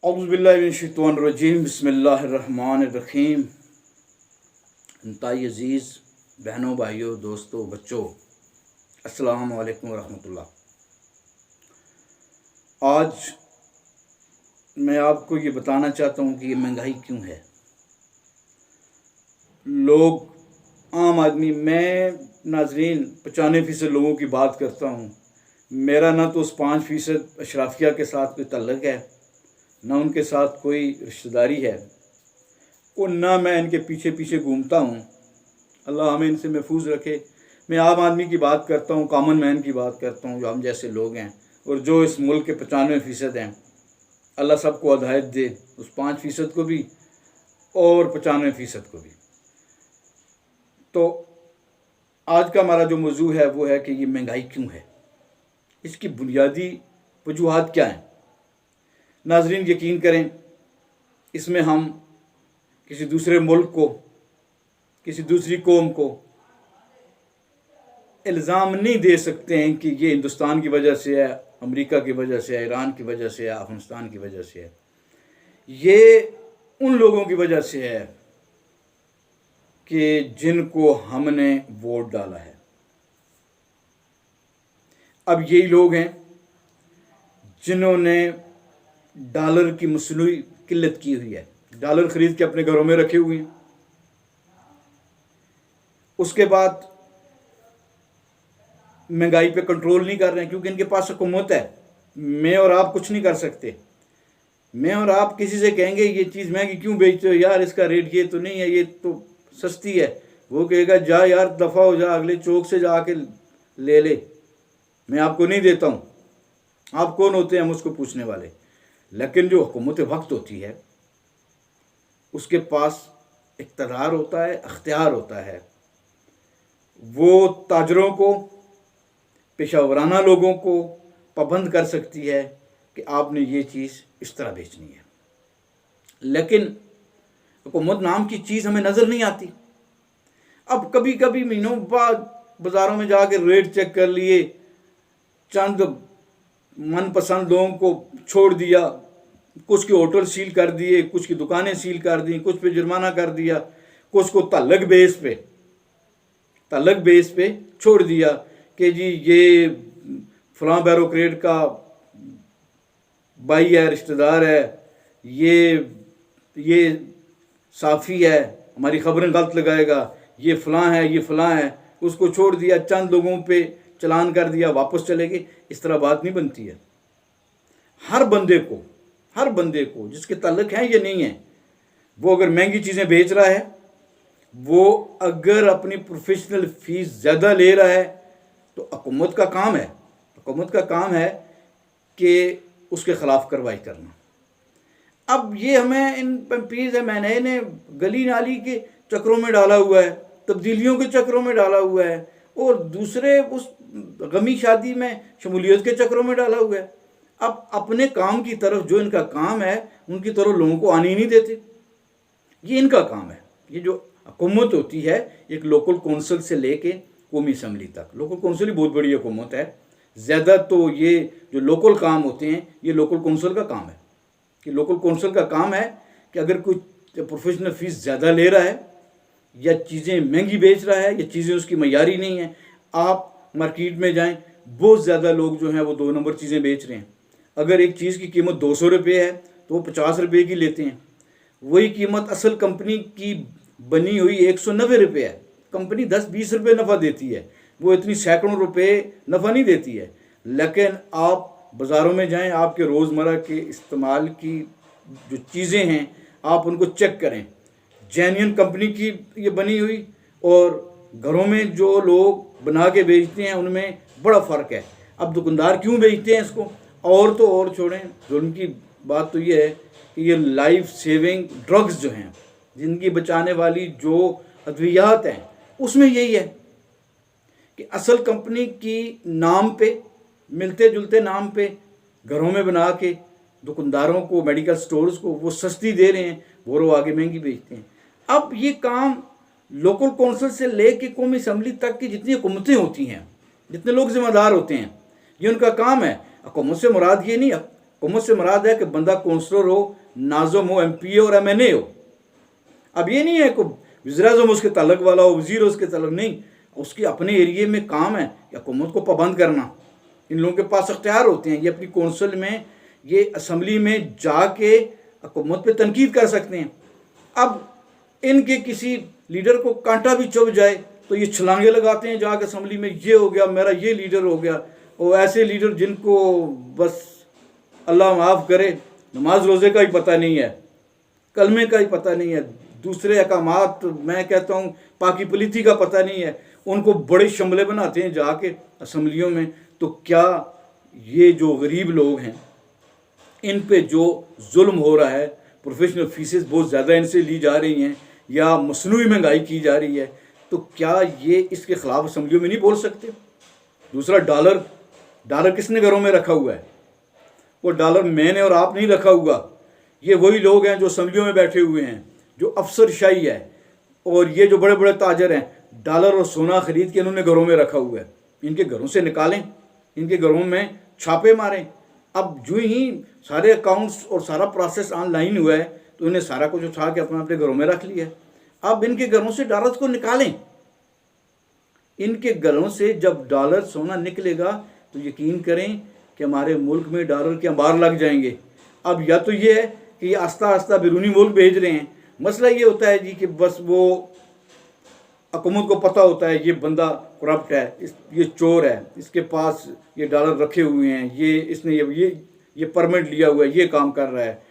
औज़ुबिल्लाहिमिनश्शैतानिर्रजीम बिस्मिल्लाहिर्रहमानिर्रहीम। इंतहाई अज़ीज़ बहनों, भाइयों, दोस्तों, बच्चों, अस्सलामु अलैकुम वरहमतुल्लाह। आज मैं आपको ये बताना चाहता हूँ कि ये महंगाई क्यों है। लोग, आम आदमी, मैं नाजरीन 95% लोगों की बात करता हूँ। मेरा ना तो उस 5% अशराफिया के साथ कोई तल्लुक़ है, ना उनके साथ कोई रिश्तेदारी है, और ना मैं इनके पीछे पीछे घूमता हूँ। अल्लाह हमें इनसे महफूज रखे। मैं आम आदमी की बात करता हूँ, कॉमन मैन की बात करता हूँ, जो हम जैसे लोग हैं और जो इस मुल्क के 95% हैं। अल्लाह सबको हिदायत दे, उस 5% को भी और 95% को भी। तो आज का हमारा जो मौजू है वो है कि ये महंगाई क्यों है, इसकी बुनियादी वजूहात क्या हैं। नाजरीन, यकीन करें, इसमें हम किसी दूसरे मुल्क को, किसी दूसरी कौम को इल्ज़ाम नहीं दे सकते हैं कि ये हिंदुस्तान की वजह से है, अमेरिका की वजह से है, ईरान की वजह से है, अफगानिस्तान की वजह से है। ये उन लोगों की वजह से है कि जिनको हमने वोट डाला है। अब यही लोग हैं जिन्होंने डॉलर की मसनूई किल्लत की हुई है, डॉलर ख़रीद के अपने घरों में रखे हुए हैं। उसके बाद महंगाई पे कंट्रोल नहीं कर रहे हैं क्योंकि इनके पास हुकूमत है। मैं और आप कुछ नहीं कर सकते। मैं और आप किसी से कहेंगे ये चीज़ महंगी क्यों बेचते हो यार, इसका रेट ये तो नहीं है, ये तो सस्ती है। वो कहेगा जा यार, दफ़ा हो जा, अगले चौक से जाके ले, मैं आपको नहीं देता हूँ। आप कौन होते हैं मुझको पूछने वाले। लेकिन जो हुकूमत वक्त होती है उसके पास इक़्तिदार होता है, अख्तियार होता है। वो ताजरों को, पेशावराना लोगों को पाबंद कर सकती है कि आपने ये चीज़ इस तरह बेचनी है। लेकिन हुकूमत नाम की चीज़ हमें नज़र नहीं आती। अब कभी कभी महीनों बाद बाज़ारों में जाके रेट चेक कर लिए, चंद मनपसंद लोगों को छोड़ दिया, कुछ के होटल सील कर दिए, कुछ की दुकानें सील कर दी, कुछ पे जुर्माना कर दिया, कुछ को तल्लक बेस पे छोड़ दिया कि जी ये फलां बैरोक्रेट का भाई है, रिश्तेदार है, ये साफ़ी है, हमारी ख़बरें गलत लगाएगा, ये फ़लाँ है, ये फ़लाँ है। उसको छोड़ दिया, चंद लोगों पे चलान कर दिया, वापस चले गए। इस तरह बात नहीं बनती है। हर बंदे को जिसके ताल्लुक़ है या नहीं है, वो अगर महंगी चीज़ें बेच रहा है, वो अगर अपनी प्रोफेशनल फ़ीस ज़्यादा ले रहा है, तो हुकूमत का काम है कि उसके ख़िलाफ़ कार्रवाई करना। अब ये हमें इन पीज़ एम ने गली नाली के चक्रों में डाला हुआ है, तब्दीलियों के चक्रों में डाला हुआ है, और दूसरे उस गमी शादी में शमूलियत के चक्रों में डाला हुआ है। अब अपने काम की तरफ, जो इनका काम है, उनकी तरफ लोगों को आने ही नहीं देते। ये इनका काम है। ये जो हुकूमत होती है, एक लोकल कौंसिल से लेके कौमी असम्बली तक, लोकल कौंसिल ही बहुत बड़ी हुकूमत है। ज़्यादा तो ये जो लोकल काम होते हैं, ये लोकल कौंसिल का काम है। कि लोकल कौंसिल का काम है कि अगर कोई प्रोफेशनल फ़ीस ज़्यादा ले रहा है, या चीज़ें महंगी बेच रहा है, या चीज़ें उसकी मयारी नहीं है। आप मार्केट में जाएं, बहुत ज़्यादा लोग जो हैं वो 2 नंबर चीज़ें बेच रहे हैं। अगर एक चीज़ की कीमत 200 रुपये है तो वो 50 रुपये की लेते हैं। वही कीमत असल कंपनी की बनी हुई 190 रुपये है। कंपनी 10-20 रुपये नफ़ा देती है, वो इतनी सैकड़ों रुपये नफ़ा नहीं देती है। लेकिन आप बाज़ारों में जाएं, आपके रोज़मर्रा के इस्तेमाल की जो चीज़ें हैं, आप उनको चेक करें। जेन्युइन कंपनी की ये बनी हुई और घरों में जो लोग बना के बेचते हैं, उनमें बड़ा फ़र्क है। अब दुकानदार क्यों बेचते हैं इसको, और तो और छोड़ें, जुल्म की बात तो ये है कि ये लाइफ सेविंग ड्रग्स जो हैं, ज़िंदगी बचाने वाली जो अद्वियात हैं, उसमें यही है कि असल कंपनी की नाम पे, मिलते जुलते नाम पे घरों में बना के दुकानदारों को, मेडिकल स्टोर्स को वो सस्ती दे रहे हैं, वो आगे महंगी बेचते हैं। अब ये काम लोकल कौंसिल से लेके कौमी असम्बली तक की जितनी हुकूमतें होती हैं, जितने लोग ज़िम्मेदार होते हैं, ये उनका काम है। हुकूमत से मुराद ये नहीं, हुकूमत से मुराद है कि बंदा कौंसलर हो, नाज़िम हो, MP और MNA हो। अब ये नहीं है कि वज़ीर-ए-आज़म उसके तलक वाला हो, वज़ीर उसके तलक, नहीं, उसके अपने एरिए में काम है हुकूमत को पाबंद करना। इन लोगों के पास अख्तियार होते हैं, ये अपनी कौंसिल में, ये असम्बली में जाके हुकूमत पे तनकीद कर सकते हैं। अब इनके किसी लीडर को कांटा भी चुभ जाए तो ये छलांगे लगाते हैं जाके असम्बली में, ये हो गया, मेरा ये लीडर हो गया। और ऐसे लीडर जिनको बस अल्लाह माफ़ करे, नमाज रोज़े का ही पता नहीं है, कलमे का ही पता नहीं है, दूसरे अहकामात, मैं कहता हूँ पाकी पलीती का पता नहीं है, उनको बड़े शमले बनाते हैं जाके असम्बलियों में। तो क्या ये जो गरीब लोग हैं इन पे जो जुल्म हो रहा है, प्रोफेशनल फीसेस बहुत ज़्यादा इनसे ली जा रही हैं या मसनूई महंगाई की जा रही है, तो क्या ये इसके ख़िलाफ़ असम्बलियों में नहीं बोल सकते? दूसरा, डॉलर किसने घरों में रखा हुआ है? वो डॉलर मैंने और आप नहीं रखा हुआ, ये वही लोग हैं जो असम्बलियों में बैठे हुए हैं, जो अफसरशाही है। और ये जो बड़े बड़े ताजर हैं, डॉलर और सोना ख़रीद के इन्होंने घरों में रखा हुआ है। इनके घरों से निकालें, इनके घरों में छापे मारें। अब जो ही सारे अकाउंट्स और सारा प्रोसेस ऑनलाइन हुआ है तो इन्हें सारा कुछ उठा के अपने अपने घरों में रख लिया है। अब इनके घरों से डॉलर को निकालें। इनके घरों से जब डॉलर सोना निकलेगा तो यकीन करें कि हमारे मुल्क में डॉलर के अंबार लग जाएंगे। अब या तो ये है कि ये आस्ता आस्ता बैरूनी मुल्क भेज रहे हैं। मसला ये होता है जी कि बस वो हुकूमत को पता होता है ये बंदा करप्ट है, ये चोर है, इसके पास ये डॉलर रखे हुए हैं, ये इसने ये परमिट लिया हुआ है, ये काम कर रहा है,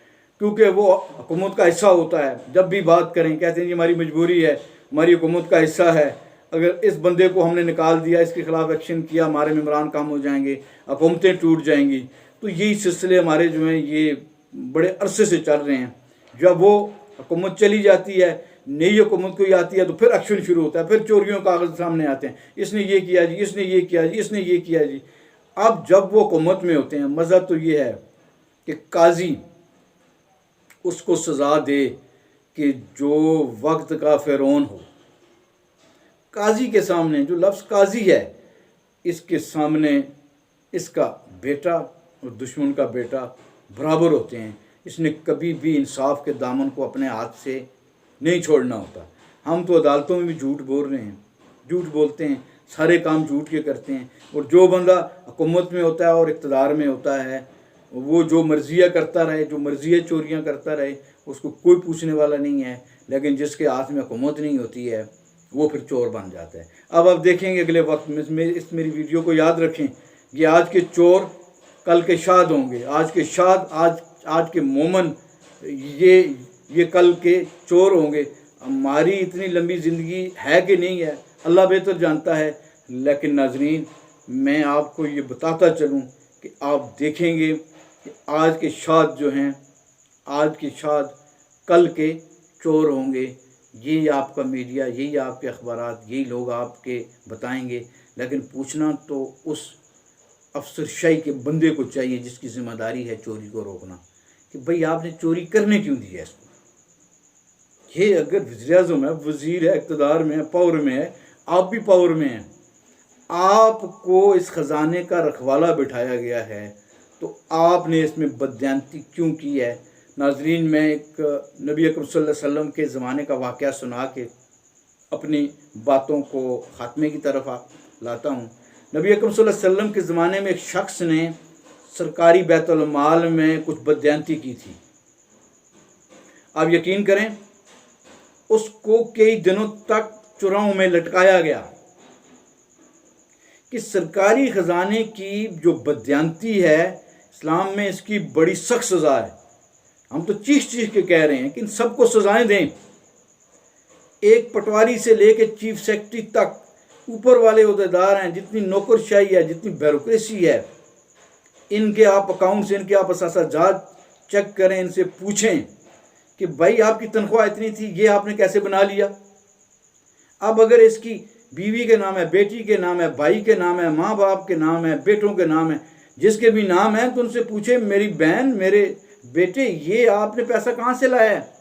क्योंकि वो हुकूमत का हिस्सा होता है। जब भी बात करें कहते हैं जी हमारी मजबूरी है, हमारी हुकूमत का हिस्सा है, अगर इस बंदे को हमने निकाल दिया, इसके ख़िलाफ़ एक्शन किया, हमारे मेम्बरान कम हो जाएंगे, हुकूमतें टूट जाएंगी। तो यही सिलसिले हमारे जो हैं ये बड़े अरसे से चल रहे हैं। जब वो हुकूमत चली जाती है, नई हुकूमत कोई आती है तो फिर एक्शन शुरू होता है, फिर चोरियों कागज सामने आते हैं, इसने ये किया जी, इसने ये किया जी, इसने ये किया जी। अब जब वो हुकूमत में होते हैं, मज़ा तो ये है कि काजी उसको सज़ा दे कि जो वक्त का फ़िरौन हो। काजी के सामने, जो लफ्ज़ काजी है, इसके सामने इसका बेटा और दुश्मन का बेटा बराबर होते हैं। इसने कभी भी इंसाफ के दामन को अपने हाथ से नहीं छोड़ना होता। हम तो अदालतों में भी झूठ बोल रहे हैं, झूठ बोलते हैं, सारे काम झूठ के करते हैं। और जो बंदा हुकूमत में होता है और इक़्तिदार में होता है, वो जो मर्ज़ियाँ करता रहे, जो मर्ज़ियाँ चोरियाँ करता रहे, उसको कोई पूछने वाला नहीं है। लेकिन जिसके हाथ में हुकूमत नहीं होती है वो फिर चोर बन जाता है। अब आप देखेंगे अगले वक्त में, इस मेरी वीडियो को याद रखें, ये आज के चोर कल के शाद होंगे, आज के शाद, आज के मोमन ये कल के चोर होंगे। हमारी इतनी लंबी ज़िंदगी है कि नहीं है, अल्लाह बेहतर जानता है। लेकिन नाज़रीन, मैं आपको ये बताता चलूँ कि आप देखेंगे कि आज के शाद जो हैं, आज के शाद कल के चोर होंगे। यही आपका मीडिया, यही आपके अखबारात, यही लोग आपके बताएंगे। लेकिन पूछना तो उस अफसरशाही के बंदे को चाहिए जिसकी ज़िम्मेदारी है चोरी को रोकना, कि भाई आपने चोरी करने क्यों दी है इसको। ये अगर वज़ीर-ए-आज़म है, वज़ीर है, इक़्तिदार में है, पावर में है, आप भी पावर में हैं, आपको इस ख़जाने का रखवाला बिठाया गया है, तो आपने इसमें बददियानती क्यों की है। नाज़रीन, मैं एक नबी अकरम सल्लल्लाहु अलैहि वसल्लम के ज़माने का वाक़या सुना के अपनी बातों को ख़ात्मे की तरफ लाता हूँ। नबी अकरम सल्लल्लाहु अलैहि वसल्लम के ज़माने में एक शख्स ने सरकारी बैतुल माल में कुछ बददियानती की थी। आप यकीन करें, उसको कई दिनों तक चुराहों में लटकाया गया कि सरकारी ख़जाने की जो बददियानती है, इस्लाम में इसकी बड़ी सख्त सज़ा है। हम तो चीख के कह रहे हैं कि इन सबको सज़ाएं दें। एक पटवारी से लेकर चीफ सेक्रेटरी तक ऊपर वाले ओहदेदार हैं, जितनी नौकरशाही है, जितनी ब्यूरोक्रेसी है, इनके आप अकाउंट्स, इनके आप असासाजात चेक करें, इनसे पूछें कि भाई आपकी तनख्वाह इतनी थी, ये आपने कैसे बना लिया। अब अगर इसकी बीवी के नाम है, बेटी के नाम है, भाई के नाम है, माँ बाप के नाम है, बेटों के नाम है, जिसके भी नाम है, तो उनसे पूछे मेरी बहन, मेरे बेटे, ये आपने पैसा कहाँ से लाया है।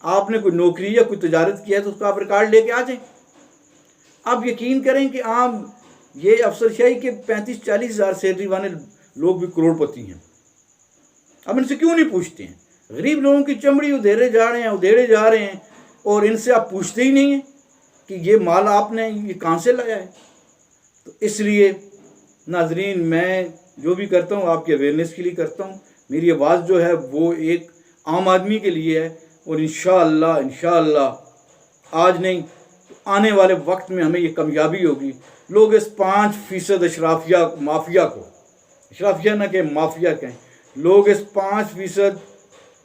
आपने कोई नौकरी या कोई तजारत किया है तो उसका आप रिकॉर्ड लेके आ जाए। आप यकीन करें कि आप ये अफसरशाही के 35-40 हज़ार सैलरी वाले लोग भी करोड़पति हैं। अब इनसे क्यों नहीं पूछते हैं? गरीब लोगों की चमड़ी उधेड़े जा रहे हैं और इनसे आप पूछते ही नहीं हैं कि ये माल आपने ये कहाँ से लाया है। तो इसलिए नाजरीन, मैं जो भी करता हूँ आपके अवेयरनेस के लिए करता हूँ। मेरी आवाज़ जो है वो एक आम आदमी के लिए है, और इंशाअल्लाह आज नहीं तो आने वाले वक्त में हमें ये कामयाबी होगी। लोग इस 5% अशराफिया ना कहें, माफिया कहें, लोग इस 5%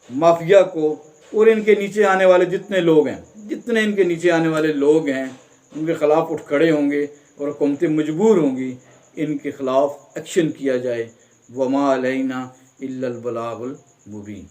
माफिया को और इनके नीचे आने वाले जितने इनके नीचे आने वाले लोग हैं उनके ख़िलाफ़ उठ खड़े होंगे और हुकूमतें मजबूर होंगी इनके ख़िलाफ़ एक्शन किया जाए। वमा अलैना इल्लल बलागुल मुबीन।